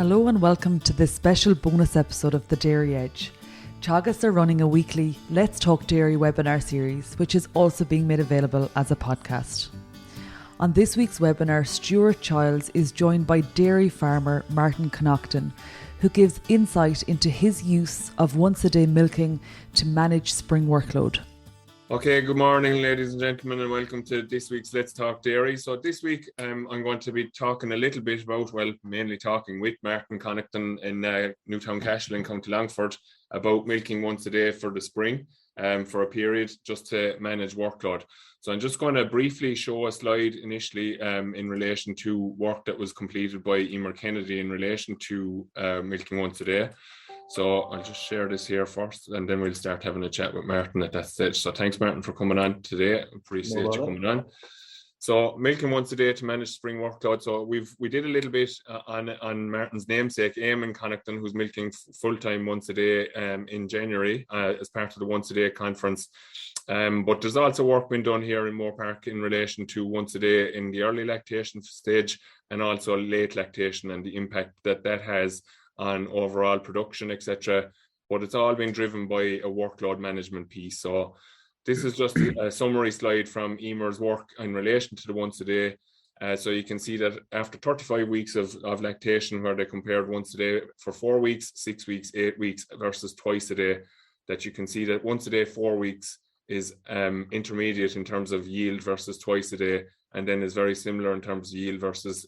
Hello and welcome to this special bonus episode of The Dairy Edge. Teagasc are running a weekly Let's Talk Dairy webinar series, which is also being made available as a podcast. On this week's webinar, Stuart Childs is joined by dairy farmer Martin Connaughton, who gives insight into his use of once-a-day milking to manage spring workload. Okay, good morning, ladies and gentlemen, and welcome to this week's Let's Talk Dairy. So this week, I'm going to be talking a little bit about, mainly talking with Martin Connaughton in Newtown Cashel in County Longford about milking once a day for the spring for a period just to manage workload. So I'm just going to briefly show a slide initially in relation to work that was completed by Emer Kennedy in relation to milking once a day. So I'll just share this here first, and then we'll start having a chat with Martin at that stage. So thanks, Martin, for coming on today. Appreciate you coming on. So milking once a day to manage spring workload. So we did a little bit on Martin's namesake, Eamon Connaughton, who's milking full-time once a day in January as part of the once a day conference. But there's also work being done here in Moorepark in relation to once a day in the early lactation stage and also late lactation and the impact that has on overall production, etc. But it's all been driven by a workload management piece. So this is just a summary slide from Emer's work in relation to the once a day. So you can see that after 35 weeks of lactation, where they compared once a day for 4 weeks, 6 weeks, 8 weeks versus twice a day, that you can see that once a day, 4 weeks is intermediate in terms of yield versus twice a day, and then is very similar in terms of yield versus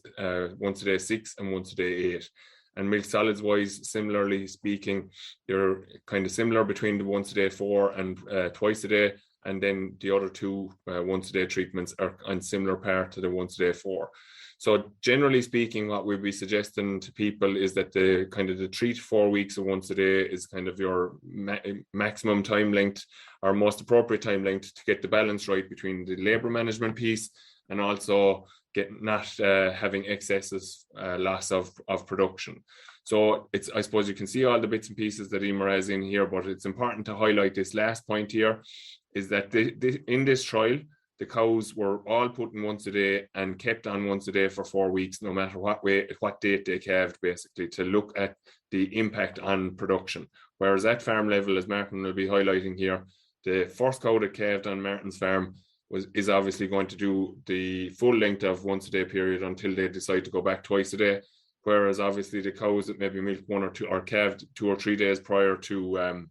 once a day 6 and once a day 8. And milk solids wise, similarly speaking, you're kind of similar between the once a day 4 and twice a day, and then the other two once a day treatments are on similar part to the once a day 4. So generally speaking, what we'd be suggesting to people is that the 3 to 4 weeks of once a day is kind of your maximum time length or most appropriate time length to get the balance right between the labour management piece and also not having excesses loss of production. So I suppose you can see all the bits and pieces that Emer has in here, but it's important to highlight this last point here is that in this trial, the cows were all put in once a day and kept on once a day for 4 weeks, no matter what date they calved, basically, to look at the impact on production. Whereas at farm level, as Martin will be highlighting here, the first cow that calved on Martin's farm is obviously going to do the full length of once a day period until they decide to go back twice a day. Whereas obviously the cows that maybe milk 1 or 2 or calved 2 or 3 days prior to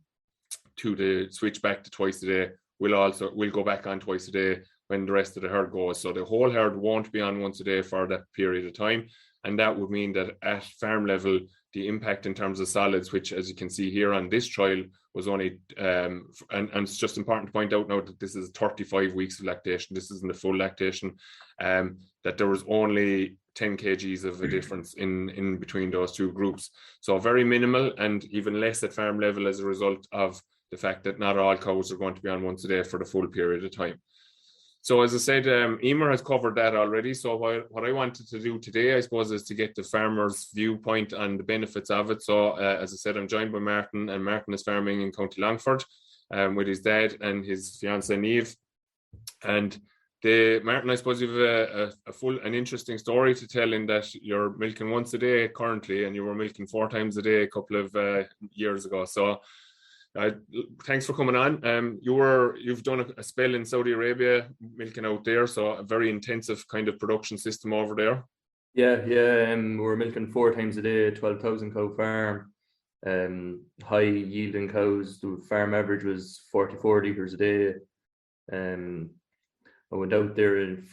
the switch back to twice a day will go back on twice a day when the rest of the herd goes. So the whole herd won't be on once a day for that period of time. And that would mean that at farm level, the impact in terms of solids, which as you can see here on this trial was only, and it's just important to point out now that this is 35 weeks of lactation. This isn't the full lactation, that there was only 10 kgs of a difference in between those two groups. So very minimal and even less at farm level as a result of the fact that not all cows are going to be on once a day for the full period of time. So as I said, Emer has covered that already. So what I wanted to do today, I suppose, is to get the farmer's viewpoint on the benefits of it. So as I said, I'm joined by Martin, and Martin is farming in County Longford with his dad and his fiancée Niamh. And Martin, I suppose you have an interesting story to tell in that you're milking once a day currently, and you were milking 4 times a day a couple of years ago. So thanks for coming on. You've done a spell in Saudi Arabia milking out there, so a very intensive kind of production system over there. Yeah. We're milking 4 times a day, 12,000 cow farm. High yielding cows. The farm average was 44 litres a day. I went out there in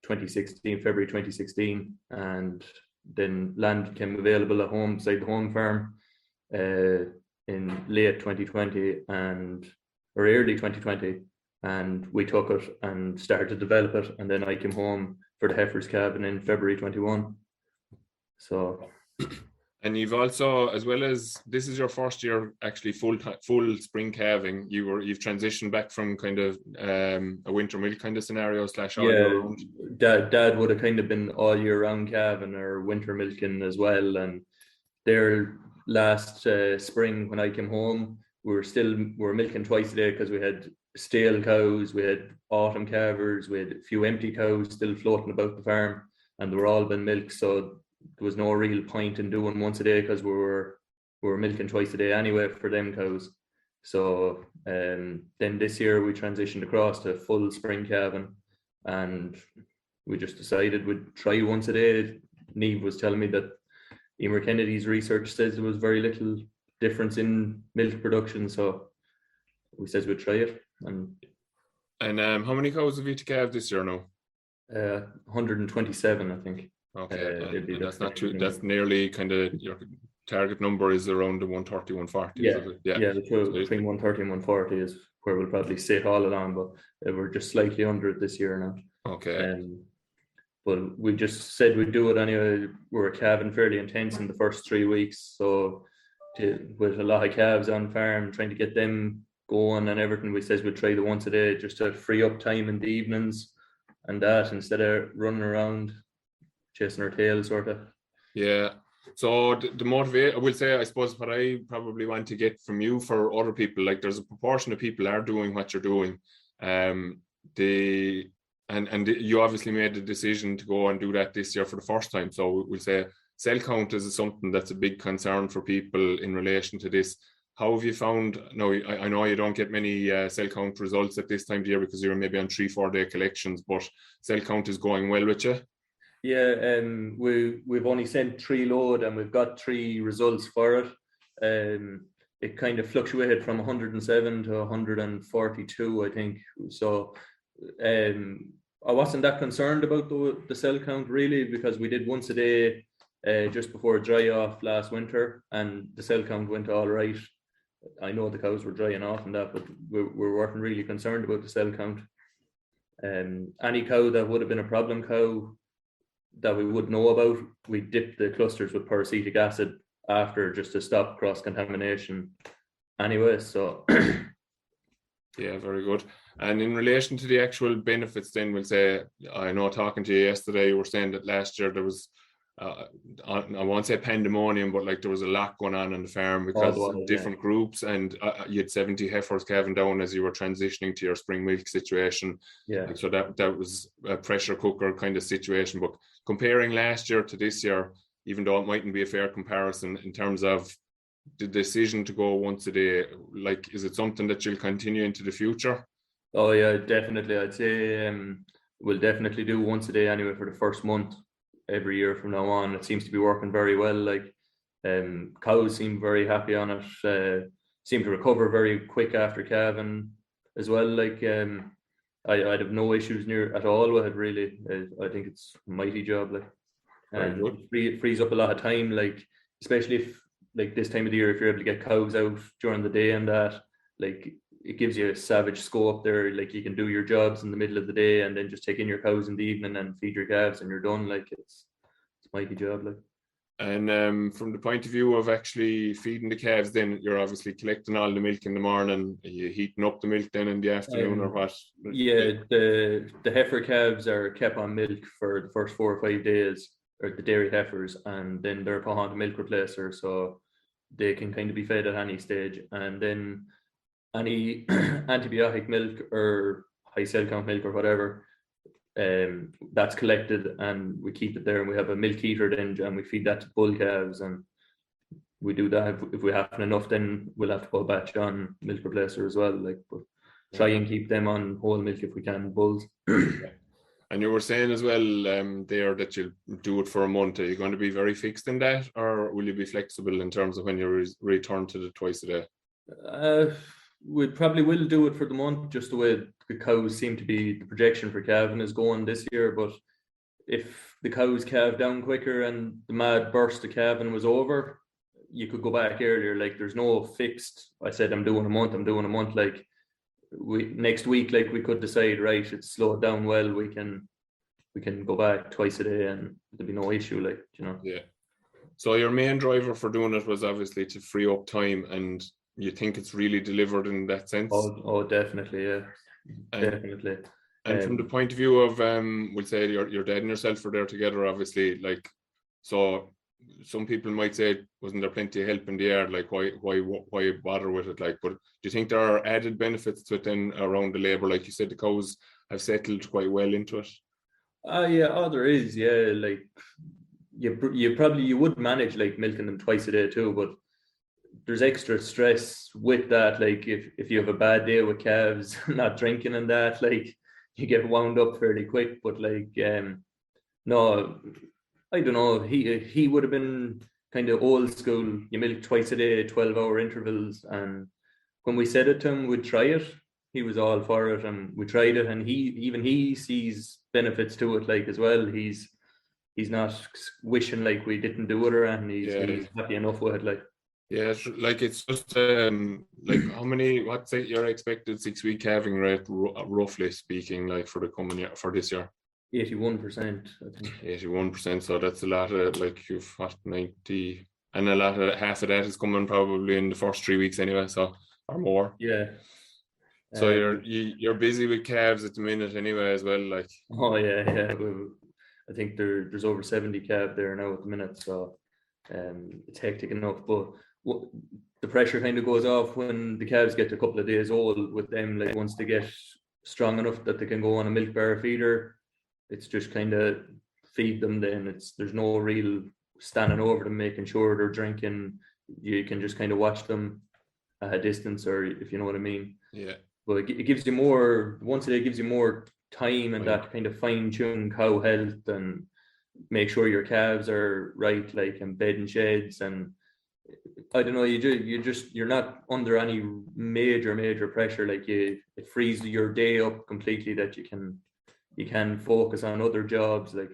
February 2016, and then land became available at home beside the home farm in late 2020 or early 2020, and we took it and started to develop it, and then I came home for the heifers calving in February 21. So, and you've also, as well as this is your first year actually full spring calving, you've transitioned back from kind of a winter milk kind of scenario / all year round. Dad would have kind of been all year round calving or winter milking as well, and there last spring when I came home, we were milking twice a day because we had stale cows, we had autumn calvers, we had a few empty cows still floating about the farm, and they were all been milked. So there was no real point in doing once a day because we were milking twice a day anyway for them cows. So then this year we transitioned across to full spring calving, and we just decided we'd try once a day. Niamh was telling me that Emer Kennedy's research says there was very little difference in milk production, so we said we'd try it. And how many cows have you to calve this year now? 127, I think. Okay, and that's not too. That's nearly kind of your target number is around the 130, 140. Yeah. Between 130 and 140 is where we'll probably sit all along, but we're just slightly under it this year now. Okay. But we just said we'd do it anyway. We were calving fairly intense in the first 3 weeks, so with a lot of calves on farm, trying to get them going and everything, we said we'd try the once a day just to free up time in the evenings and that, instead of running around chasing our tail, sort of. Yeah. So the motivate, I will say, I suppose what I probably want to get from you for other people, like there's a proportion of people are doing what you're doing. You obviously made the decision to go and do that this year for the first time. So we'll say cell count is something that's a big concern for people in relation to this. How have you found? No, I know you don't get many cell count results at this time of the year because you're maybe on 3-4 day collections, but cell count is going well with you. Yeah, we've only sent 3 load and we've got 3 results for it. It kind of fluctuated from 107 to 142, I think. So I wasn't that concerned about the cell count really, because we did once a day just before dry off last winter, and the cell count went all right. I know the cows were drying off and that, but we weren't really concerned about the cell count. Any cow that would have been a problem cow that we would know about, we dipped the clusters with peracetic acid after, just to stop cross-contamination anyway. So yeah, very good. And in relation to the actual benefits, then we'll say, I know talking to you yesterday, you were saying that last year there was, I won't say pandemonium, but like there was a lot going on the farm because of different groups, and you had 70 heifers calving down as you were transitioning to your spring milk situation. Yeah. So that was a pressure cooker kind of situation. But comparing last year to this year, even though it mightn't be a fair comparison in terms of the decision to go once a day, like, is it something that you'll continue into the future? Oh yeah, definitely. I'd say we'll definitely do once a day anyway for the first month every year from now on. It seems to be working very well. Like cows seem very happy on it, seem to recover very quick after calving as well. Like I'd have no issues near at all with it really. I think it's a mighty job, like, and it frees up a lot of time, like especially if like this time of the year, if you're able to get cows out during the day and that, like it gives you a savage scope there. Like you can do your jobs in the middle of the day and then just take in your cows in the evening and feed your calves and you're done. Like it's a mighty job, like. And from the point of view of actually feeding the calves, then you're obviously collecting all the milk in the morning. Are you heating up the milk then in the afternoon or what? Yeah, the heifer calves are kept on milk for the first 4 or 5 days, or the dairy heifers, and then they're put on the milk replacer, so they can kind of be fed at any stage. And then any antibiotic milk or high cell count milk or whatever, that's collected and we keep it there, and we have a milk heater then, and we feed that to bull calves, and we do that. If we have enough, then we'll have to put a batch on milk replacer as well, like, but try and keep them on whole milk if we can, bulls. And you were saying as well there that you'll do it for a month. Are you going to be very fixed in that, or will you be flexible in terms of when you return to the twice a day? We probably will do it for the month, just the way the cows seem to be, the projection for calving is going this year. But if the cows calve down quicker and the mad burst of calving was over, you could go back earlier. Like there's no fixed, I said I'm doing a month, like next week, like we could decide, right, it's slowed down well, we can go back twice a day and there'll be no issue, like, you know. Yeah. So your main driver for doing it was obviously to free up time, and you think it's really delivered in that sense? Oh, definitely, yeah. Definitely. And from the point of view of, we'll say your dad and yourself are there together, obviously, like, so some people might say, wasn't there plenty of help in the yard? Like, why bother with it? Like, but do you think there are added benefits to it then around the labour? Like you said, the cows have settled quite well into it. Yeah, there is, yeah. Like you would manage like milking them twice a day too, but there's extra stress with that. Like if you have a bad day with calves, not drinking and that, like you get wound up fairly quick. But like no, I don't know. He would have been kind of old school. You milk twice a day, 12-hour intervals, and when we said it to him, we'd try it. He was all for it, and we tried it, and he sees benefits to it, like as well. He's not wishing like we didn't do it, and he's happy enough with it, like. Yeah, it's just like what's your expected 6-week calving rate, roughly speaking, like for the coming year, for this year? 81%, I think. 81%, so that's a lot of, like, you've got 90, and a lot of, half of that is coming probably in the first 3 weeks anyway, so, or more. Yeah. So you're busy with calves at the minute anyway as well, like. Oh yeah. I think there's over 70 calves there now at the minute, so it's hectic enough. But the pressure kind of goes off when the calves get a couple of days old with them. Like once they get strong enough that they can go on a milk bar feeder, it's just kind of feed them. Then there's no real standing over them making sure they're drinking. You can just kind of watch them at a distance, or if you know what I mean. Yeah. But it gives you more, once a day gives you more time and that kind of fine tune cow health and make sure your calves are right, like, and bed and sheds, and I don't know, you're not under any major pressure. Like it frees your day up completely, that you can focus on other jobs, like.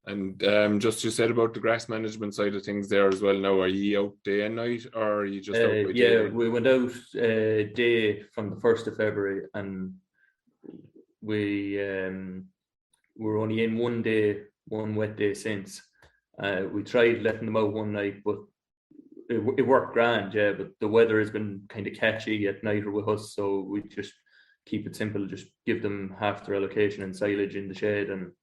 And just you said about the grass management side of things there as well. Now, are you out day and night, or are you just out by day? Yeah, we went out day from the 1st of February, and we were only in one wet day since. We tried letting them out one night, but it worked grand, yeah. But the weather has been kind of catchy at night with us, so we just keep it simple. Just give them half their allocation and silage in the shed, and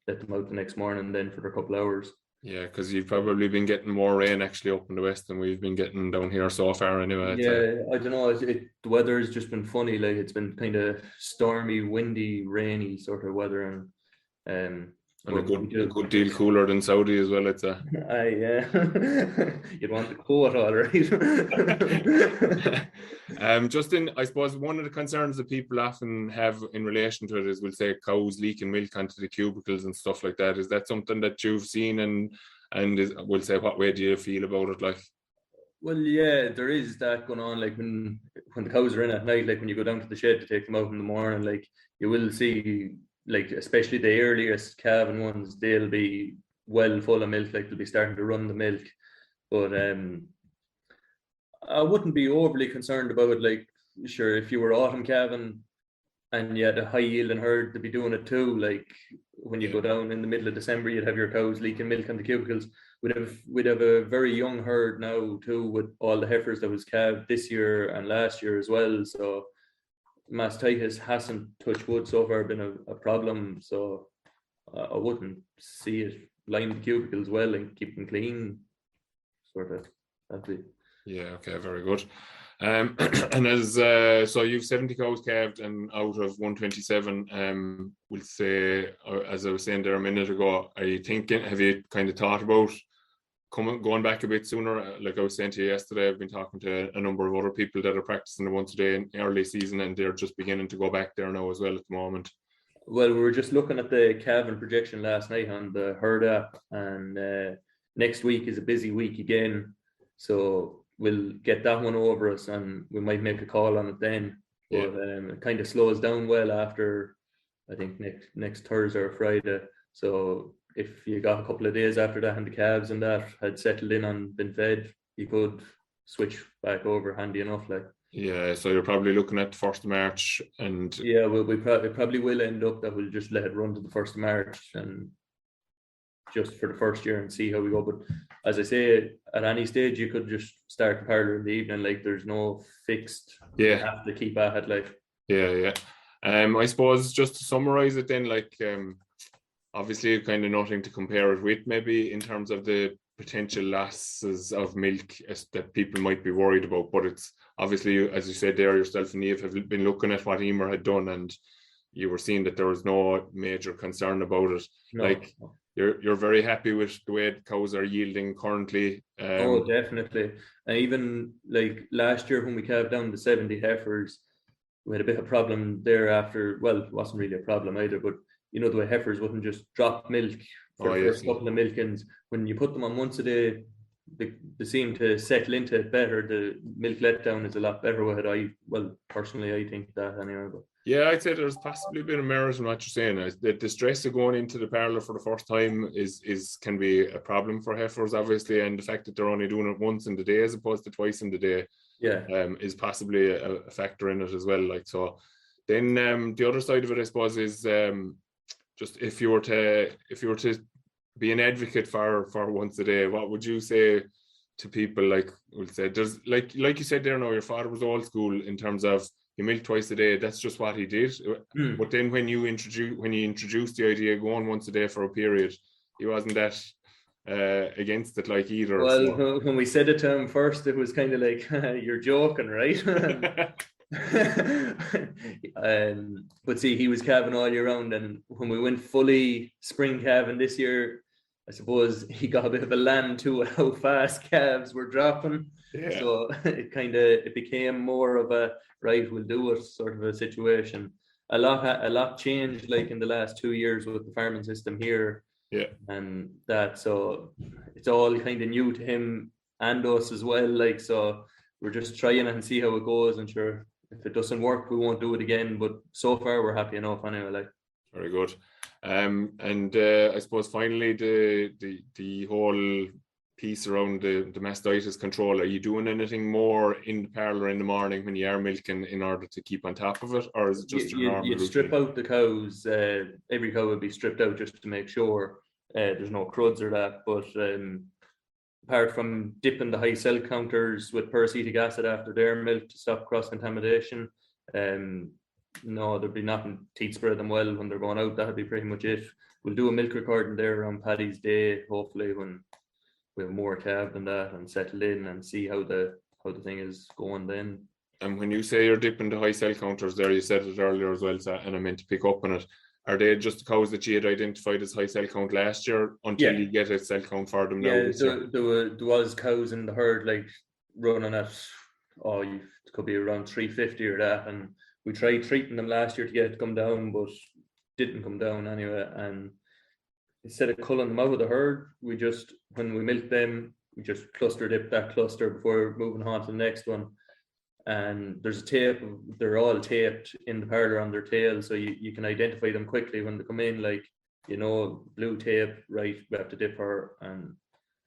let them out the next morning then for a couple of hours. Yeah, because you've probably been getting more rain actually up in the west than we've been getting down here so far anyway. Yeah, I don't know. The weather has just been funny. Like it's been kind of stormy, windy, rainy sort of weather, and a good deal cooler than Saudi as well, I'd say. You'd want the coat, all right. I suppose one of the concerns that people often have in relation to it is, we'll say, cows leaking milk onto the cubicles and stuff like that. Is that something that you've seen, and we'll say, what way do you feel about it, like? Well, yeah, there is that going on. Like when the cows are in at night, like when you go down to the shed to take them out in the morning, like you will see, like especially the earliest calving ones, they'll be well full of milk, like they'll be starting to run the milk. But I wouldn't be overly concerned about it. Like, sure, if you were autumn calving and you had a high yielding herd, to be doing it too. Like when you go down in the middle of December, you'd have your cows leaking milk on the cubicles. We'd have a very young herd now too, with all the heifers that was calved this year and last year as well. So mastitis hasn't, touch wood, so far been a problem, so I wouldn't see it. Line the cubicles well and keep them clean, sort of. That'd be. Yeah, okay, very good. And as so you've 70 cows calved, and out of 127, we'll say, as I was saying there a minute ago, have you kind of thought about going back a bit sooner? Like I was saying to you yesterday, I've been talking to a number of other people that are practicing the once a day in early season, and they're just beginning to go back there now as well at the moment. Well, we were just looking at the calving projection last night on the herd app, and next week is a busy week again, so we'll get that one over us, and we might make a call on it then. But it kind of slows down well after, I think, next Thursday or Friday. So if you got a couple of days after that and the calves and that had settled in and been fed, you could switch back over handy enough, like. Yeah, so you're probably looking at the 1st of March, and yeah, we probably will end up that we'll just let it run to the 1st of March, and just for the first year, and see how we go. But as I say, at any stage you could just start the parlour in the evening. Like there's no fixed. You have to keep at it, like. Yeah. I suppose just to summarize it then, like, obviously kind of nothing to compare it with, maybe in terms of the potential losses of milk that people might be worried about. But it's obviously, as you said there, yourself and Eve have been looking at what Emer had done, and you were seeing that there was no major concern about it. No. Like you're very happy with the way the cows are yielding currently. Oh, definitely. And even like last year when we calved down the 70 heifers, we had a bit of a problem there after. Well, it wasn't really a problem either, but you know the way heifers wouldn't just drop milk for the first couple of milkings. When you put them on once a day, they seem to settle into it better. The milk letdown is a lot better with it. Personally, I think that anyway. But yeah, I'd say there's possibly a bit of merit in what you're saying. The stress of going into the parlour for the first time can be a problem for heifers, obviously, and the fact that they're only doing it once in the day as opposed to twice in the day, is possibly a factor in it as well. Like so, then the other side of it, I suppose, is just if you were to be an advocate for once a day, what would you say to people? Like we'll say, there's like you said there, now your father was old school in terms of he milked twice a day. That's just what he did. But then when he introduced the idea of going once a day for a period, he wasn't that against it like either. Well, so. When we said it to him first, it was kind of like, you're joking, right? But see, he was calving all year round, and when we went fully spring calving this year, I suppose he got a bit of a land to how fast calves were dropping. Yeah. So it became more of a right, we'll do it sort of a situation. A lot changed like in the last 2 years with the farming system here. Yeah. And that, so it's all kind of new to him and us as well. Like, so we're just trying it and see how it goes, and sure, if it doesn't work, we won't do it again. But so far we're happy enough anyway. Like, very good. And I suppose finally the whole piece around the mastitis control. Are you doing anything more in the parlour in the morning when you are milking in order to keep on top of it, or is it just your normal you'd strip out the cows? Every cow would be stripped out just to make sure there's no cruds or that. But apart from dipping the high cell counters with peracetic acid after their milk to stop cross contamination, no, there'd be nothing. Teeth spray them well when they're going out. That'd be pretty much it. We'll do a milk recording there on Paddy's Day, hopefully when we have more calved than that and settled in, and see how the thing is going then. And when you say you're dipping the high cell counters there, you said it earlier as well, and I meant to pick up on it. Are they just the cows that you had identified as high cell count last year until you get a cell count for them now? Yeah, there was cows in the herd like running at, it could be around 350 or that, and we tried treating them last year to get it to come down, but didn't come down anyway. And instead of culling them out of the herd, we just, when we milked them, we just cluster dip that cluster before moving on to the next one. And there's a tape, they're all taped in the parlour on their tail, so you can identify them quickly when they come in, like, blue tape, right, we have to dip her.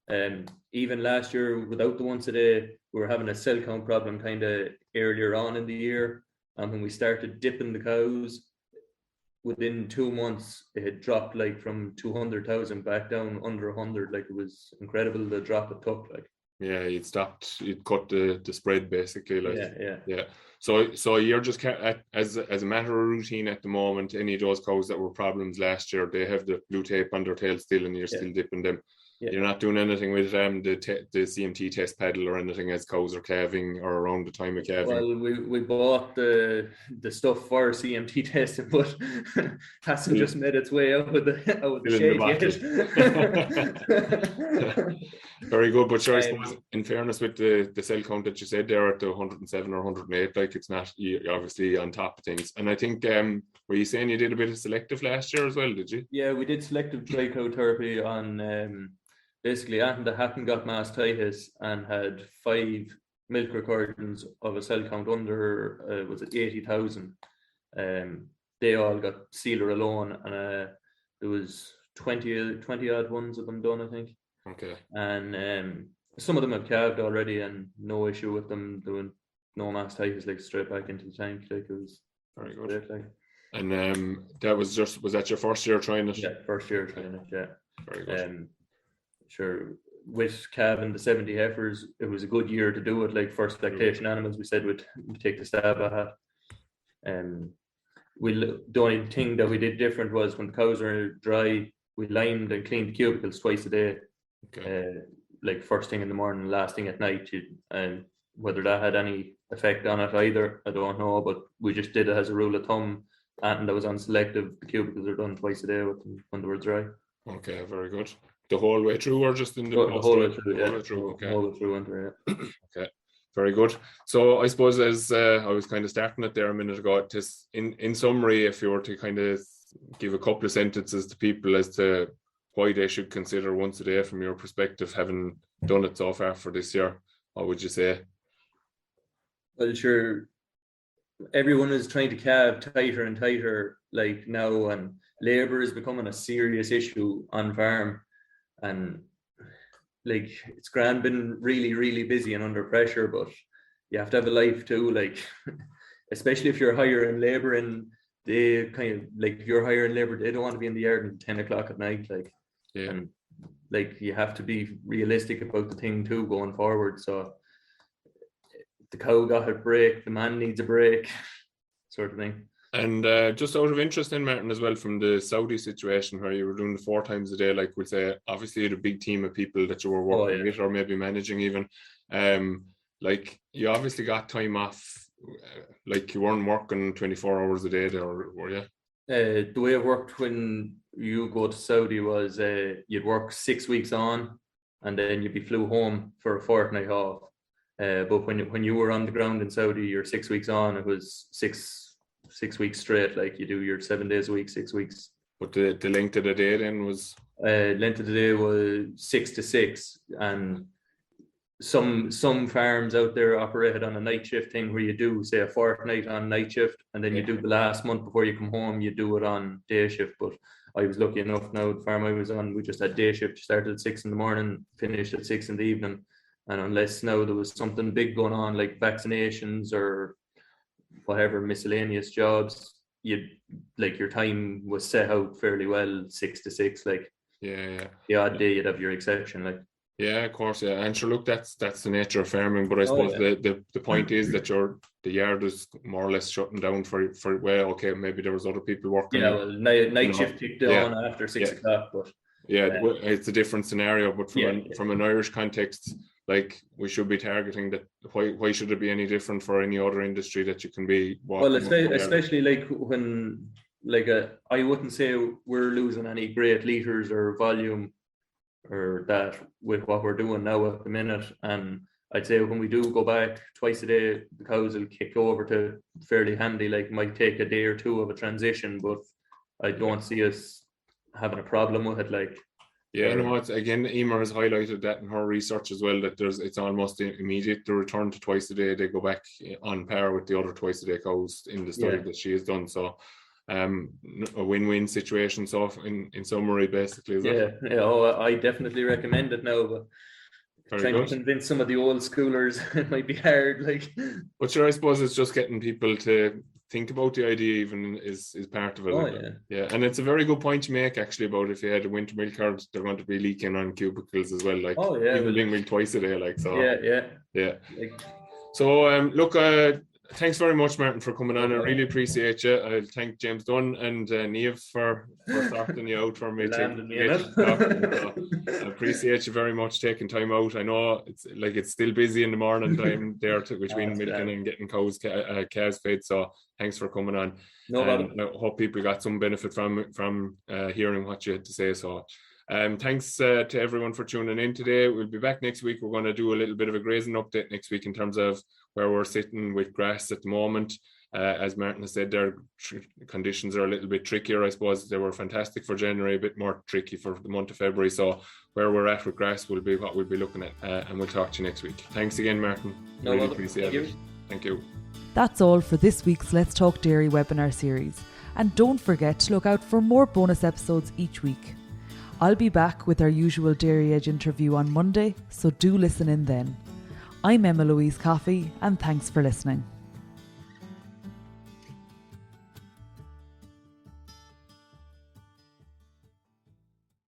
And even last year, without the once a day, we were having a cell count problem kind of earlier on in the year. And when we started dipping the cows, within 2 months, it had dropped like from 200,000 back down under 100. Like, it was incredible the drop it took. Like, yeah, you'd cut the spread basically. Like, yeah. So you're just as a matter of routine at the moment. Any of those cows that were problems last year, they have the blue tape on their tail still, and you're still dipping them. Yeah. You're not doing anything with the CMT test paddle or anything as cows are calving or around the time of calving. Well, we bought the stuff for CMT testing, but hasn't just made its way out of the shade yet. Very good, but sure, I suppose in fairness with the cell count that you said there at the 107 or 108, like, it's not, you're obviously on top of things. And I think were you saying you did a bit of selective last year as well, did you? Yeah, we did selective dry cow therapy on basically anything that hadn't got mastitis and had 5 milk recordings of a cell count under 80,000. They all got sealer alone, and there was 20 odd ones of them done, I think. Okay. And some of them have calved already, and no issue with them doing no mastitis, like straight back into the tank. Like, it was very good. Great, like. And was that your first year trying it? Yeah, first year trying it. Yeah. Very good. Sure, with calving the 70 heifers, it was a good year to do it. Like, first lactation animals, we said we'd take the stab at it. The only thing that we did different was when the cows are dry, we limed and cleaned the cubicles twice a day. Okay. Like first thing in the morning, last thing at night. And whether that had any effect on it either, I don't know. But we just did it as a rule of thumb. and that was on selective. The cubicles are done twice a day with them when they were dry. Okay, very good. The whole way through, or just in the whole way through? The whole way through. Okay. The whole way through winter. Yeah. Okay. Very good. So I suppose, as I was kind of starting it there a minute ago, just in summary, if you were to kind of give a couple of sentences to people as to why they should consider once a day from your perspective, having done it so far for this year, what would you say? Well, sure, everyone is trying to calve tighter and tighter like now, and labour is becoming a serious issue on farm, and like it's grand been really, really busy and under pressure, but you have to have a life too, like especially if you're hiring labour, and they kind of like, if you're hiring labour, they don't want to be in the yard until 10 o'clock at night, like, Yeah. and like you have to be realistic about the thing too going forward. So the cow got a break, the man needs a break, sort of thing. And just out of interest in Martin as well, from the Saudi situation where you were doing the 4 times a day, like we'll say, obviously you had a big team of people that you were working with, or maybe managing even. Like you obviously got time off, like you weren't working 24 hours a day there, were you? The way it worked when you go to Saudi was you'd work 6 weeks on, and then you'd be flew home for a fortnight off. But when you were on the ground in Saudi, you're 6 weeks on. It was six weeks straight. Like you do your 7 days a week, 6 weeks. But the length of the day then was? Length of the day was 6 to 6, and some farms out there operated on a night shift thing where you do say a fortnight on night shift, and then you do the last month before you come home, you do it on day shift. But I was lucky enough now, the farm I was on, we just had day shift, started at 6 in the morning, finished at 6 in the evening. And unless now there was something big going on like vaccinations or whatever miscellaneous jobs, you'd like your time was set out fairly well, 6 to 6. Like the odd day you'd have your exception, like. Yeah, of course, yeah. And sure, look, that's the nature of farming. But I suppose the point is that the yard is more or less shutting down for well, okay, maybe there was other people working. Yeah, well, night shift kicked on after 6 o'clock, but it's a different scenario. But from an Irish context, like we should be targeting that. Why should it be any different for any other industry that you can be? Well, especially like when I wouldn't say we're losing any great litres or volume or that with what we're doing now at the minute, and I'd say when we do go back twice a day, the cows will kick over to fairly handy. Like might take a day or two of a transition, but I don't see us having a problem with it. Like again, Emer has highlighted that in her research as well, that it's almost immediate to return to twice a day. They go back on par with the other twice a day cows in the study that she has done. So a win-win situation. So in summary, basically, is I definitely recommend it now, but trying to convince some of the old schoolers it might be hard, like. But sure, I suppose it's just getting people to think about the idea even is part of it. And it's a very good point you make actually about if you had a winter milk herd, they're going to be leaking on cubicles as well, like even being milked twice a day, like. So so look, thanks very much, Martin, for coming on. I really appreciate you. I'll thank James Dunn and Niamh for sorting you out for me. I appreciate you very much taking time out. I know it's still busy in the morning time there between milking and getting calves fed. So thanks for coming on. No problem. I hope people got some benefit from hearing what you had to say. So thanks to everyone for tuning in today. We'll be back next week. We're going to do a little bit of a grazing update next week in terms of where we're sitting with grass at the moment. As Martin has said, their conditions are a little bit trickier. I suppose they were fantastic for January, a bit more tricky for the month of February. So where we're at with grass will be what we'll be looking at, and we'll talk to you next week. Thanks again, Martin. Really appreciate it. Thank you. That's all for this week's Let's Talk Dairy webinar series. And don't forget to look out for more bonus episodes each week. I'll be back with our usual Dairy Edge interview on Monday, so do listen in then. I'm Emma Louise Coffey, and thanks for listening.